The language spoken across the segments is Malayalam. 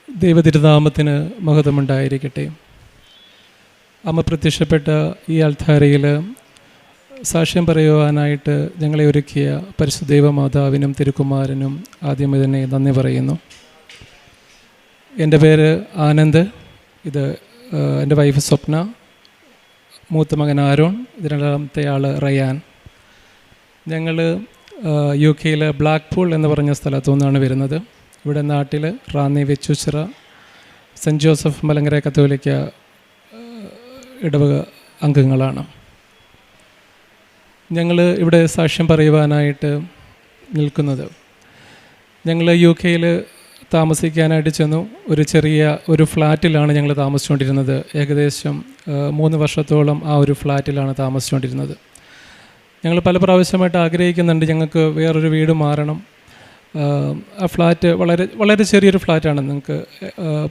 ദൈവതിരുനാമത്തിന് മഹത്വമുണ്ടായിരിക്കട്ടെ. അമ്മ പ്രത്യക്ഷപ്പെട്ട ഈ അൾത്താരയിൽ സാക്ഷ്യം പറയുവാനായിട്ട് ഞങ്ങളെ ഒരുക്കിയ പരിശുദ്ധ ദൈവമാതാവിനും തിരുക്കുമാരനും ആദ്യമേ തന്നെ നന്ദി പറയുന്നു. എൻ്റെ പേര് ആനന്ദ്. ഇത് എൻ്റെ വൈഫ് സ്വപ്ന, മൂത്ത മകൻ ആരോൺ, രണ്ടാമത്തെ ആൾ റയാൻ. ഞങ്ങൾ UK ബ്ലാക്ക്പൂൾ എന്ന് പറഞ്ഞ സ്ഥലത്തു നിന്നാണ് വരുന്നത്. ഇവിടെ നാട്ടിൽ റാന്നി വെച്ചൂച്ചിറ സെൻറ്റ് ജോസഫ് മലങ്കര കത്തോലിക്ക ഇടവക അംഗങ്ങളാണ്. ഞങ്ങൾ ഇവിടെ സാക്ഷ്യം പറയുവാനായിട്ട് നിൽക്കുന്നത്, ഞങ്ങൾ UK താമസിക്കാനായിട്ട് ചെന്നു. ഒരു ഫ്ലാറ്റിലാണ് ഞങ്ങൾ താമസിച്ചുകൊണ്ടിരുന്നത്. ഏകദേശം 3 വർഷത്തോളം ആ ഒരു ഫ്ലാറ്റിലാണ് താമസിച്ചുകൊണ്ടിരുന്നത്. ഞങ്ങൾ പല പ്രാവശ്യമായിട്ട് ആഗ്രഹിക്കുന്നുണ്ട് ഞങ്ങൾക്ക് വേറൊരു വീട് മാറണം. ആ ഫ്ലാറ്റ് വളരെ ചെറിയൊരു ഫ്ലാറ്റാണ്. നിങ്ങൾക്ക്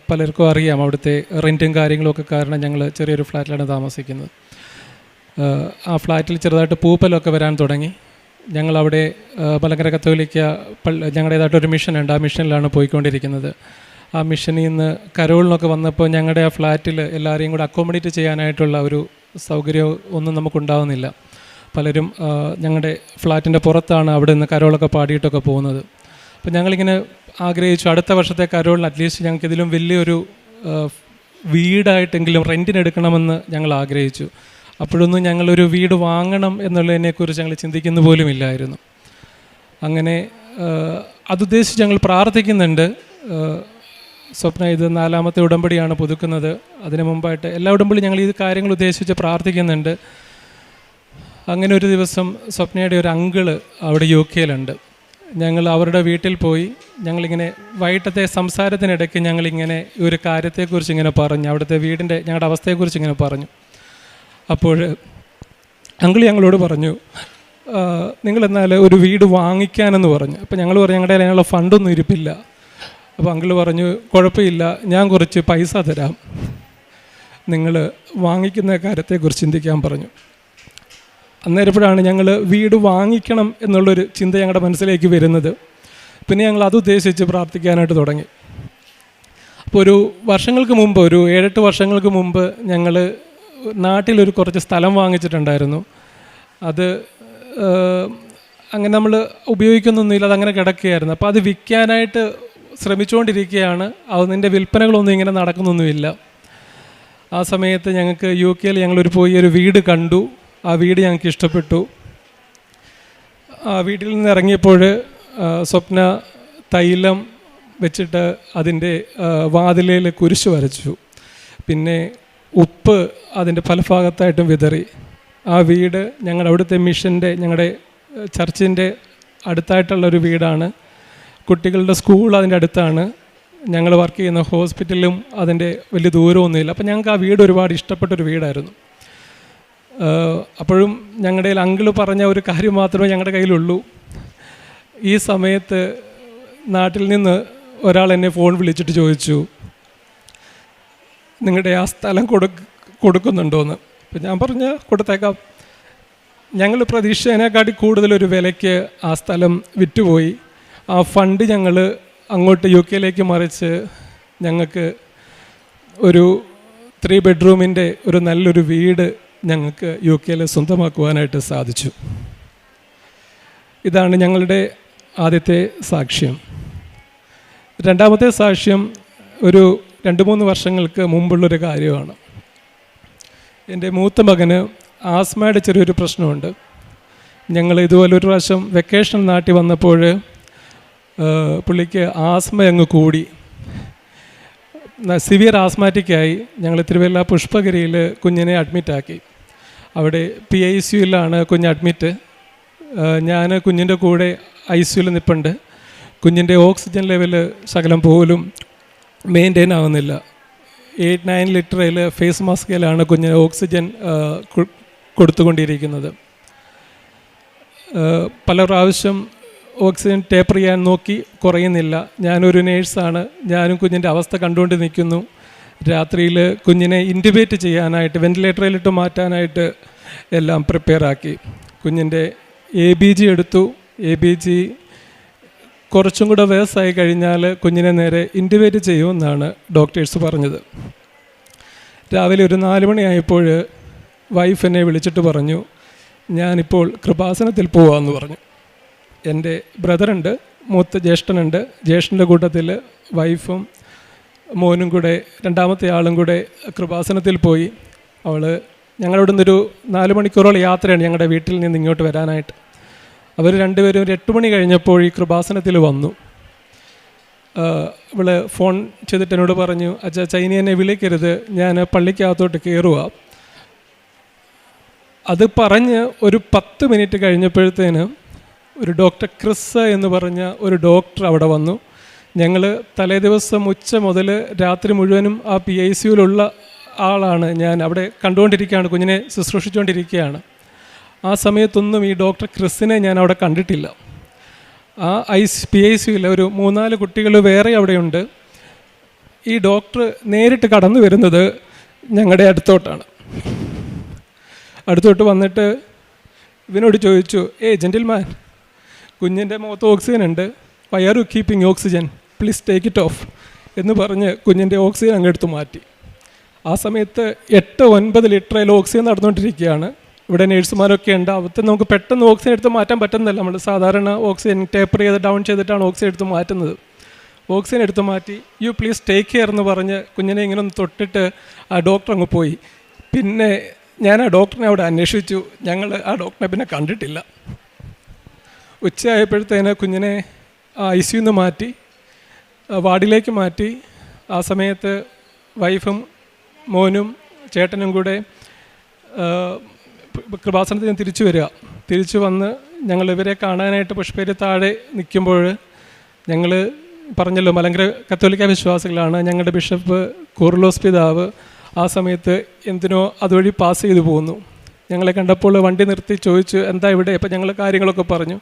പലർക്കും അറിയാം, അവിടുത്തെ റെൻറ്റും കാര്യങ്ങളൊക്കെ കാരണം ഞങ്ങൾ ചെറിയൊരു ഫ്ലാറ്റിലാണ് താമസിക്കുന്നത്. ആ ഫ്ലാറ്റിൽ ചെറുതായിട്ട് പൂപ്പലൊക്കെ വരാൻ തുടങ്ങി. ഞങ്ങളവിടെ മലങ്കര കത്തോലിക്ക ഞങ്ങളുടേതായിട്ടൊരു മിഷനുണ്ട്. ആ മിഷനിലാണ് പോയിക്കൊണ്ടിരിക്കുന്നത്. ആ മിഷനിൽ നിന്ന് കരോളിനൊക്കെ വന്നപ്പോൾ ഞങ്ങളുടെ ആ ഫ്ലാറ്റിൽ എല്ലാവരെയും കൂടെ അക്കോമഡേറ്റ് ചെയ്യാനായിട്ടുള്ള ഒരു സൗകര്യം ഒന്നും നമുക്കുണ്ടാവുന്നില്ല. പലരും ഞങ്ങളുടെ ഫ്ലാറ്റിൻ്റെ പുറത്താണ് അവിടെ നിന്ന് കരോളൊക്കെ പാടിയിട്ടൊക്കെ പോകുന്നത്. അപ്പോൾ ഞങ്ങളിങ്ങനെ ആഗ്രഹിച്ചു, അടുത്ത വർഷത്തെ കരോളിന് അറ്റ്ലീസ്റ്റ് ഞങ്ങൾക്ക് ഇതിലും വലിയൊരു വീടായിട്ടെങ്കിലും റെൻറ്റിനെടുക്കണമെന്ന് ഞങ്ങൾ ആഗ്രഹിച്ചു. അപ്പോഴൊന്നും ഞങ്ങളൊരു വീട് വാങ്ങണം എന്നുള്ളതിനെക്കുറിച്ച് ഞങ്ങൾ ചിന്തിക്കുന്ന പോലും ഇല്ലായിരുന്നു. അങ്ങനെ അതുദ്ദേശിച്ച് ഞങ്ങൾ പ്രാർത്ഥിക്കുന്നുണ്ട്. സ്വപ്ന ഇത് 4ാമത്തെ ഉടമ്പടിയാണ് പുതുക്കുന്നത്. അതിനു മുമ്പായിട്ട് എല്ലാ ഉടമ്പടിയും ഞങ്ങൾ ഈ കാര്യങ്ങൾ ഉദ്ദേശിച്ച് പ്രാർത്ഥിക്കുന്നുണ്ട്. അങ്ങനെ ഒരു ദിവസം സ്വപ്നയുടെ ഒരു അങ്കിള് അവിടെ UK ഞങ്ങൾ അവരുടെ വീട്ടിൽ പോയി. ഞങ്ങളിങ്ങനെ വൈകിട്ടത്തെ സംസാരത്തിനിടയ്ക്ക് ഞങ്ങളിങ്ങനെ ഒരു കാര്യത്തെക്കുറിച്ച് ഇങ്ങനെ പറഞ്ഞു, അവിടുത്തെ വീടിൻ്റെ ഞങ്ങളുടെ അവസ്ഥയെക്കുറിച്ച് ഇങ്ങനെ പറഞ്ഞു. അപ്പോൾ അങ്കിൾ ഞങ്ങളോട് പറഞ്ഞു, നിങ്ങളെന്നാൽ ഒരു വീട് വാങ്ങിക്കാനെന്ന് പറഞ്ഞു. അപ്പോൾ ഞങ്ങൾ പറഞ്ഞു ഞങ്ങളുടെ അതിനുള്ള ഫണ്ടൊന്നും ഇരിപ്പില്ല. അപ്പോൾ അങ്കിൾ പറഞ്ഞു, കുഴപ്പമില്ല, ഞാൻ കുറച്ച് പൈസ തരാം, നിങ്ങൾ വാങ്ങിക്കുന്ന കാര്യത്തെക്കുറിച്ച് ചിന്തിക്കാൻ പറഞ്ഞു. അന്നേരപ്പോഴാണ് ഞങ്ങൾ വീട് വാങ്ങിക്കണം എന്നുള്ളൊരു ചിന്ത ഞങ്ങളുടെ മനസ്സിലേക്ക് വരുന്നത്. പിന്നെ ഞങ്ങൾ അതുദ്ദേശിച്ച് പ്രാർത്ഥിക്കാനായിട്ട് തുടങ്ങി. അപ്പോൾ ഒരു 7-8 വർഷങ്ങൾക്ക് മുമ്പ് ഞങ്ങൾ നാട്ടിലൊരു കുറച്ച് സ്ഥലം വാങ്ങിച്ചിട്ടുണ്ടായിരുന്നു. അത് അങ്ങനെ നമ്മൾ ഉപയോഗിക്കുന്നൊന്നുമില്ല, അതങ്ങനെ കിടക്കുകയായിരുന്നു. അപ്പോൾ അത് വിൽക്കാനായിട്ട് ശ്രമിച്ചുകൊണ്ടിരിക്കുകയാണ്. അതിൻ്റെ വിൽപ്പനകളൊന്നും ഇങ്ങനെ നടക്കുന്നൊന്നുമില്ല. ആ സമയത്ത് ഞങ്ങൾക്ക് UK ഞങ്ങളൊരു പോയി ഒരു വീട് കണ്ടു. ആ വീട് ഞങ്ങൾക്ക് ഇഷ്ടപ്പെട്ടു. ആ വീട്ടിൽ നിന്ന് ഇറങ്ങിയപ്പോൾ സ്വപ്ന തൈലം വെച്ചിട്ട് അതിൻ്റെ വാതിലിൽ കുരിശ് വരച്ചു. പിന്നെ ഉപ്പ് അതിൻ്റെ പല ഭാഗത്തായിട്ടും വിതറി. ആ വീട് ഞങ്ങളുടെ അവിടുത്തെ മിഷൻ്റെ ഞങ്ങളുടെ ചർച്ചിൻ്റെ അടുത്തായിട്ടുള്ളൊരു വീടാണ്. കുട്ടികളുടെ സ്കൂൾ അതിൻ്റെ അടുത്താണ്. ഞങ്ങൾ വർക്ക് ചെയ്യുന്ന ഹോസ്പിറ്റലും അതിൻ്റെ വലിയ ദൂരമൊന്നുമില്ല. അപ്പം ഞങ്ങൾക്ക് ആ വീട് ഒരുപാട് ഇഷ്ടപ്പെട്ടൊരു വീടായിരുന്നു. അപ്പോഴും ഞങ്ങളുടെ അങ്കിള് പറഞ്ഞ ഒരു കാര്യം മാത്രമേ ഞങ്ങളുടെ കയ്യിലുള്ളൂ. ഈ സമയത്ത് നാട്ടിൽ നിന്ന് ഒരാൾ എന്നെ ഫോൺ വിളിച്ചിട്ട് ചോദിച്ചു, നിങ്ങളുടെ ആ സ്ഥലം കൊടുക്കുന്നുണ്ടോയെന്ന്. അപ്പം ഞാൻ പറഞ്ഞ കൊടുത്തേക്കാം. ഞങ്ങൾ പ്രതീക്ഷിച്ചതിനെക്കാട്ടി കൂടുതലൊരു വിലയ്ക്ക് ആ സ്ഥലം വിറ്റുപോയി. ആ ഫണ്ട് ഞങ്ങൾ അങ്ങോട്ട് UK മറിച്ച് ഞങ്ങൾക്ക് ഒരു 3 ബെഡ്റൂമിൻ്റെ ഒരു നല്ലൊരു വീട് ഞങ്ങൾക്ക് UK സ്വന്തമാക്കുവാനായിട്ട് സാധിച്ചു. ഇതാണ് ഞങ്ങളുടെ ആദ്യത്തെ സാക്ഷ്യം. രണ്ടാമത്തെ സാക്ഷ്യം ഒരു 2-3 വർഷങ്ങൾക്ക് മുമ്പുള്ളൊരു കാര്യമാണ്. എൻ്റെ മൂത്ത മകന് ആസ്മയുടെ ചെറിയൊരു പ്രശ്നമുണ്ട്. ഞങ്ങൾ ഇതുപോലെ ഒരു പ്രാവശ്യം വെക്കേഷൻ നാട്ടിൽ വന്നപ്പോൾ പുള്ളിക്ക് ആസ്മ അങ്ങ് കൂടി, സിവിയർ ആസ്മാറ്റിക്കായി. ഞങ്ങൾ തിരുവല്ല പുഷ്പഗിരിയിൽ കുഞ്ഞിനെ അഡ്മിറ്റാക്കി. അവിടെ PICUലാണ് കുഞ്ഞ് അഡ്മിറ്റ്. ഞാൻ കുഞ്ഞിൻ്റെ കൂടെ ICUവിൽ നിൽപ്പുണ്ട്. കുഞ്ഞിൻ്റെ ഓക്സിജൻ ലെവൽ ശകലം പോലും മെയിൻറ്റെയിൻ ആവുന്നില്ല. 8-9 ലിറ്ററിൽ ഫേസ് മാസ്കിലാണ് കുഞ്ഞിന് ഓക്സിജൻ കൊടുത്തുകൊണ്ടിരിക്കുന്നത്. പല പ്രാവശ്യം ഓക്സിജൻ ടേപ്പർ ചെയ്യാൻ നോക്കി, കുറയുന്നില്ല. ഞാനൊരു നേഴ്സാണ്. ഞാനും കുഞ്ഞിൻ്റെ അവസ്ഥ കണ്ടുകൊണ്ട് നിൽക്കുന്നു. രാത്രിയിൽ കുഞ്ഞിനെ ഇൻറ്റുബേറ്റ് ചെയ്യാനായിട്ട് വെൻറ്റിലേറ്ററിലിട്ട് മാറ്റാനായിട്ട് എല്ലാം പ്രിപ്പയർ ആക്കി. കുഞ്ഞിൻ്റെ ABG എടുത്തു. ABG കുറച്ചും കൂടെ വയസ്സായി കഴിഞ്ഞാൽ കുഞ്ഞിനെ നേരെ ഇൻറ്റുബേറ്റ് ചെയ്യുമെന്നാണ് ഡോക്ടേഴ്സ് പറഞ്ഞത്. രാവിലെ ഒരു 4 മണിയായപ്പോൾ വൈഫ് എന്നെ വിളിച്ചിട്ട് പറഞ്ഞു, ഞാനിപ്പോൾ കൃപാസനത്തിൽ പോവാമെന്ന് പറഞ്ഞു. എൻ്റെ ബ്രദറുണ്ട്, മൂത്ത ജ്യേഷ്ഠനുണ്ട്. ജ്യേഷ്ഠൻ്റെ കൂട്ടത്തിൽ വൈഫും മോനും കൂടെ, രണ്ടാമത്തെ ആളും കൂടെ കൃപാസനത്തിൽ പോയി. ഞങ്ങളിവിടെ നിന്നൊരു 4 മണിക്കൂറോളം യാത്രയാണ് ഞങ്ങളുടെ വീട്ടിൽ നിന്ന് ഇങ്ങോട്ട് വരാനായിട്ട്. അവർ രണ്ടുപേരും 8 മണി കഴിഞ്ഞപ്പോൾ ഈ കൃപാസനത്തിൽ വന്നു. ഇവള് ഫോൺ ചെയ്തിട്ട് എന്നോട് പറഞ്ഞു, അച്ഛാ ഇനി എന്നെ വിളിക്കരുത്, ഞാൻ പള്ളിക്കകത്തോട്ട് കയറുക. അത് പറഞ്ഞ് ഒരു 10 മിനിറ്റ് കഴിഞ്ഞപ്പോഴത്തേന് ഒരു ഡോക്ടർ ക്രിസ് എന്ന് പറഞ്ഞ ഒരു ഡോക്ടർ അവിടെ വന്നു. ഞങ്ങൾ തലേ ദിവസം ഉച്ച മുതൽ രാത്രി മുഴുവനും ആ PICUവിലുള്ള ആളാണ്. ഞാൻ അവിടെ കണ്ടുകൊണ്ടിരിക്കുകയാണ്, കുഞ്ഞിനെ ശുശ്രൂഷിച്ചുകൊണ്ടിരിക്കുകയാണ്. ആ സമയത്തൊന്നും ഈ ഡോക്ടർ ക്രിസിനെ ഞാൻ അവിടെ കണ്ടിട്ടില്ല. ആ PICUവിൽ ഒരു 3-4 കുട്ടികൾ വേറെ അവിടെയുണ്ട്. ഈ ഡോക്ടർ നേരിട്ട് കടന്നു വരുന്നത് ഞങ്ങളുടെ അടുത്തോട്ടാണ്. അടുത്തോട്ട് വന്നിട്ട് ഇവനോട് ചോദിച്ചു, ജെന്റിൽമാൻ, കുഞ്ഞിൻ്റെ മുഖത്ത് ഓക്സിജൻ ഉണ്ട്, why are you keeping oxygen, please take it off എന്ന് പറഞ്ഞ് കുഞ്ഞിൻ്റെ ഓക്സിജൻ അങ്ങെടുത്ത് മാറ്റി. ആ സമയത്ത് 8-9 ലിറ്ററിൽ ഓക്സിജൻ നടന്നുകൊണ്ടിരിക്കുകയാണ്. ഇവിടെ നേഴ്സുമാരൊക്കെ ഉണ്ട്. അവർക്ക് നമുക്ക് പെട്ടെന്ന് ഓക്സിജൻ എടുത്ത് മാറ്റാൻ പറ്റുന്നില്ല. നമ്മൾ സാധാരണ ഓക്സിജൻ ടേപ്പർ ചെയ്ത് ഡൗൺ ചെയ്തിട്ടാണ് ഓക്സിജൻ എടുത്ത് മാറ്റുന്നത്. ഓക്സിജൻ എടുത്ത് മാറ്റി, യു പ്ലീസ് ടേക്ക് കെയർ എന്ന് പറഞ്ഞ് കുഞ്ഞിനെ ഇങ്ങനെ ഒന്ന് തൊട്ടിട്ട് ആ ഡോക്ടർ അങ്ങ് പോയി. പിന്നെ ഞാൻ ആ ഡോക്ടറിനെ അവിടെ അന്വേഷിച്ചു. ഞങ്ങൾ ആ ഡോക്ടറിനെ പിന്നെ കണ്ടിട്ടില്ല. ഉച്ചയായപ്പോഴത്തേന് കുഞ്ഞിനെ ICUന്ന് മാറ്റി വാർഡിലേക്ക് മാറ്റി. ആ സമയത്ത് വൈഫും മോനും ചേട്ടനും കൂടെ കൃപാസനത്തിന് തിരിച്ചു വരിക. തിരിച്ചു വന്ന് ഞങ്ങൾ ഇവരെ കാണാനായിട്ട് പുഷ്പേരി താഴെ നിൽക്കുമ്പോൾ, ഞങ്ങൾ പറഞ്ഞല്ലോ മലങ്കര കത്തോലിക്ക വിശ്വാസികളാണ്. ഞങ്ങളുടെ ബിഷപ്പ് കൂർലോസ് പിതാവ് ആ സമയത്ത് എന്തിനോ അതുവഴി പാസ് ചെയ്തു പോകുന്നു. ഞങ്ങളെ കണ്ടപ്പോൾ വണ്ടി നിർത്തി ചോദിച്ചു, എന്താ ഇവിടെ? അപ്പോൾ ഞങ്ങൾ കാര്യങ്ങളൊക്കെ പറഞ്ഞു.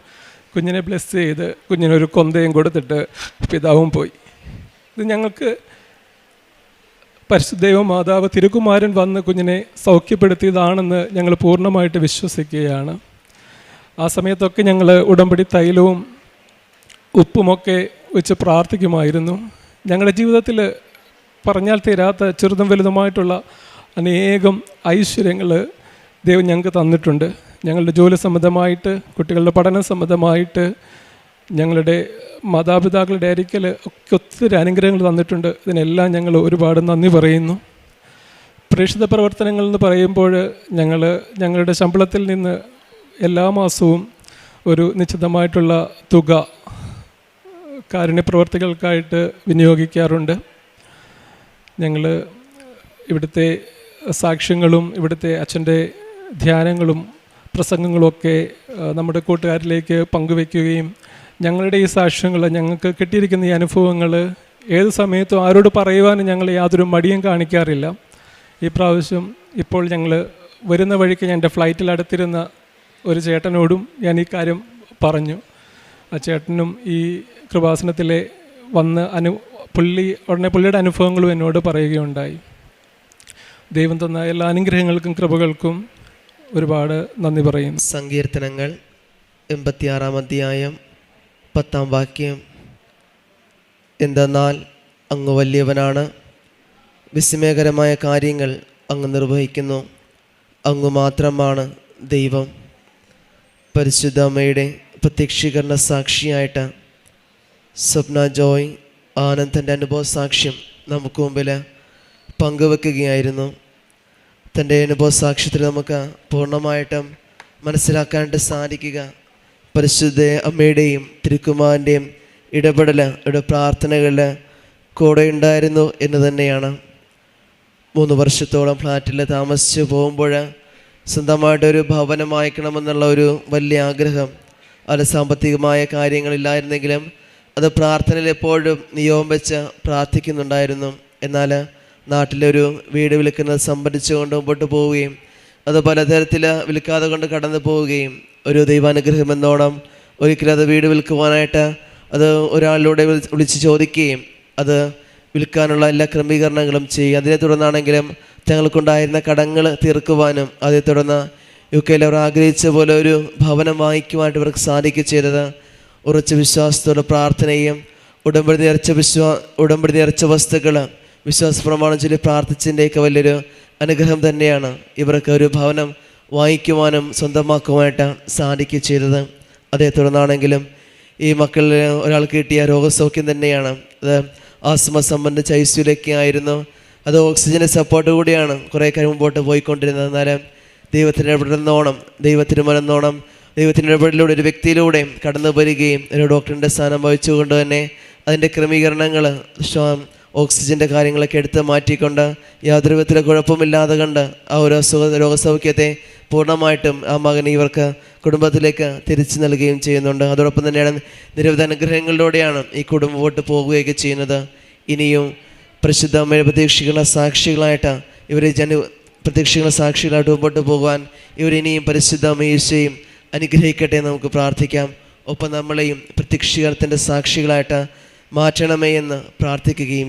കുഞ്ഞിനെ ബ്ലെസ് ചെയ്ത് കുഞ്ഞിനൊരു കൊന്തയും കൊടുത്തിട്ട് പിതാവും പോയി. ഇത് ഞങ്ങൾക്ക് പരിശുദ്ധ മാതാവ് തിരുക്കുമാരൻ വന്ന് കുഞ്ഞിനെ സൗഖ്യപ്പെടുത്തിയതാണെന്ന് ഞങ്ങൾ പൂർണ്ണമായിട്ട് വിശ്വസിക്കുകയാണ്. ആ സമയത്തൊക്കെ ഞങ്ങൾ ഉടമ്പടി തൈലവും ഉപ്പുമൊക്കെ വെച്ച് പ്രാർത്ഥിക്കുമായിരുന്നു. ഞങ്ങളുടെ ജീവിതത്തിൽ പറഞ്ഞാൽ തീരാത്ത ചെറുതും വലുതുമായിട്ടുള്ള അനേകം ഐശ്വര്യങ്ങൾ ദൈവം ഞങ്ങൾക്ക് തന്നിട്ടുണ്ട്. ഞങ്ങളുടെ ജോലി സംബന്ധമായിട്ട്, കുട്ടികളുടെ പഠന സംബന്ധമായിട്ട്, ഞങ്ങളുടെ മാതാപിതാക്കളുടെ അരിക്കൽ ഒക്കെ ഒത്തിരി അനുഗ്രഹങ്ങൾ തന്നിട്ടുണ്ട്. ഇതിനെല്ലാം ഞങ്ങൾ ഒരുപാട് നന്ദി പറയുന്നു. പ്രേക്ഷിത പ്രവർത്തനങ്ങൾ എന്ന് പറയുമ്പോൾ ഞങ്ങളുടെ ശമ്പളത്തിൽ നിന്ന് എല്ലാ മാസവും ഒരു നിശ്ചിതമായിട്ടുള്ള തുക കാരുണ്യ പ്രവർത്തികൾക്കായിട്ട് വിനിയോഗിക്കാറുണ്ട്. ഞങ്ങൾ ഇവിടുത്തെ സാക്ഷ്യങ്ങളും ഇവിടുത്തെ അച്ഛൻ്റെ ധ്യാനങ്ങളും പ്രസംഗങ്ങളുമൊക്കെ നമ്മുടെ കൂട്ടുകാരിലേക്ക് പങ്കുവയ്ക്കുകയും ഞങ്ങളുടെ ഈ സാക്ഷ്യങ്ങൾ, ഞങ്ങൾക്ക് കിട്ടിയിരിക്കുന്ന ഈ അനുഭവങ്ങൾ ഏത് സമയത്തും ആരോട് പറയുവാനും ഞങ്ങൾ യാതൊരു മടിയും കാണിക്കാറില്ല. ഈ പ്രാവശ്യം ഇപ്പോൾ ഞങ്ങൾ വരുന്ന വഴിക്ക് എൻ്റെ ഫ്ലൈറ്റിൽ അടുത്തിരുന്ന ഒരു ചേട്ടനോടും ഞാൻ ഈ കാര്യം പറഞ്ഞു. ആ ചേട്ടനും ഈ കൃപാസനത്തിലെ വന്ന് പുള്ളിയുടെ അനുഭവങ്ങളും എന്നോട് പറയുകയുണ്ടായി. ദൈവം തന്ന എല്ലാ അനുഗ്രഹങ്ങൾക്കും കൃപകൾക്കും ഒരുപാട് നന്ദി പറയുന്നു. സങ്കീർത്തനങ്ങൾ 86-ാം അധ്യായം 10-ാം വാക്യം. എന്തെന്നാൽ അങ്ങ് വലിയവനാണ്, വിസ്മയകരമായ കാര്യങ്ങൾ അങ്ങ് നിർവഹിക്കുന്നു, അങ്ങ് മാത്രമാണ് ദൈവം. പരിശുദ്ധ അമ്മയുടെ പ്രത്യക്ഷീകരണ സാക്ഷിയായിട്ട് സ്വപ്ന ജോയ് ആനന്ദൻ്റെ അനുഭവ സാക്ഷ്യം നമുക്ക് മുമ്പിൽ പങ്കുവെക്കുകയായിരുന്നു. തൻ്റെ അനുഭവ സാക്ഷ്യത്തിൽ നമുക്ക് പൂർണ്ണമായിട്ടും മനസ്സിലാക്കാനായിട്ട് സാധിക്കുക പരിശുദ്ധ അമ്മയുടെയും തിരുക്കുമാരൻ്റെയും ഇടപെടൽ, പ്രാർത്ഥനകളിൽ കൂടെ ഉണ്ടായിരുന്നു എന്ന് തന്നെയാണ്. 3 വർഷത്തോളം ഫ്ലാറ്റിൽ താമസിച്ച് പോകുമ്പോൾ സ്വന്തമായിട്ടൊരു ഭവനം വായിക്കണമെന്നുള്ള ഒരു വലിയ ആഗ്രഹം, അത് സാമ്പത്തികമായ കാര്യങ്ങളില്ലായിരുന്നെങ്കിലും അത് പ്രാർത്ഥനയിൽ എപ്പോഴും നിയോഗം വെച്ച് പ്രാർത്ഥിക്കുന്നുണ്ടായിരുന്നു. എന്നാൽ നാട്ടിലൊരു വീട് വിൽക്കുന്നത് സംബന്ധിച്ചുകൊണ്ട് മുമ്പോട്ട് പോവുകയും അത് പലതരത്തിൽ വിൽക്കാതെ കൊണ്ട് കടന്നു പോവുകയും ഒരു ദൈവാനുഗ്രഹം എന്നോണം ഒരിക്കലും അത് വീട് വിൽക്കുവാനായിട്ട് അത് ഒരാളിലൂടെ വിളിച്ച് ചോദിക്കുകയും അത് വിൽക്കാനുള്ള എല്ലാ ക്രമീകരണങ്ങളും ചെയ്യും. അതിനെ തുടർന്നാണെങ്കിലും തങ്ങൾക്കുണ്ടായിരുന്ന കടങ്ങൾ തീർക്കുവാനും അതേ തുടർന്ന് UK അവർ ആഗ്രഹിച്ച പോലെ ഒരു ഭവനം വാങ്ങിക്കുവാനായിട്ട് ഇവർക്ക് സാധിക്കുക ചെയ്തത് ഉറച്ച വിശ്വാസത്തോടെ പ്രാർത്ഥനയും ഉടമ്പടി നേർച്ച വസ്തുക്കൾ വിശ്വാസ പ്രമാണം ചൊല്ലി പ്രാർത്ഥിച്ചതിൻ്റെയൊക്കെ വലിയൊരു അനുഗ്രഹം തന്നെയാണ് ഇവർക്ക് ഒരു ഭവനം വാങ്ങിക്കുവാനും സ്വന്തമാക്കുവാനായിട്ട് സാധിക്കുക ചെയ്തത്. അതേ തുടർന്നാണെങ്കിലും ഈ മക്കളിൽ ഒരാൾക്ക് കിട്ടിയ രോഗസൗഖ്യം തന്നെയാണ്. അത് ആസ്മ സംബന്ധിച്ച ഐസിയുലൊക്കെ ആയിരുന്നു. അത് ഓക്സിജൻ്റെ സപ്പോർട്ട് കൂടിയാണ് കുറേ കാര്യം മുമ്പോട്ട് പോയിക്കൊണ്ടിരുന്നത്. എന്നാലും ദൈവത്തിൻ്റെ ഇടപെടുന്നോണം, ദൈവത്തിന് മരുന്നോണം, ദൈവത്തിൻ്റെ ഇടപെടലിലൂടെ ഒരു വ്യക്തിയിലൂടെ കടന്നു വരികയും ഒരു ഡോക്ടറിൻ്റെ സ്ഥാനം വഹിച്ചുകൊണ്ട് തന്നെ അതിൻ്റെ ക്രമീകരണങ്ങൾ ഓക്സിജൻ്റെ കാര്യങ്ങളൊക്കെ എടുത്ത് മാറ്റിക്കൊണ്ട് യാതൊരു വിധത്തിലെ കുഴപ്പമില്ലാതെ കണ്ട് ആ ഒരു രോഗസൗഖ്യത്തെ പൂർണ്ണമായിട്ടും ആ മകന് ഇവർക്ക് കുടുംബത്തിലേക്ക് തിരിച്ചു നൽകുകയും ചെയ്യുന്നുണ്ട്. അതോടൊപ്പം തന്നെയാണ് നിരവധി അനുഗ്രഹങ്ങളിലൂടെയാണ് ഈ കുടുംബം മുമ്പോട്ട് പോകുകയൊക്കെ ചെയ്യുന്നത്. ഇനിയും പരിശുദ്ധ അമ്മയുടെ പ്രതീക്ഷകളുടെ സാക്ഷികളായിട്ട് പ്രതീക്ഷകളുടെ സാക്ഷികളായിട്ട് മുമ്പോട്ട് പോകുവാൻ ഇവരിനിയും പരിശുദ്ധ അമ്മയേശയും അനുഗ്രഹിക്കട്ടെ എന്ന് നമുക്ക് പ്രാർത്ഥിക്കാം. ഒപ്പം നമ്മളെയും പ്രത്യക്ഷീകരണത്തിൻ്റെ സാക്ഷികളായിട്ട് മാറ്റണമേ എന്ന് പ്രാർത്ഥിക്കുകയും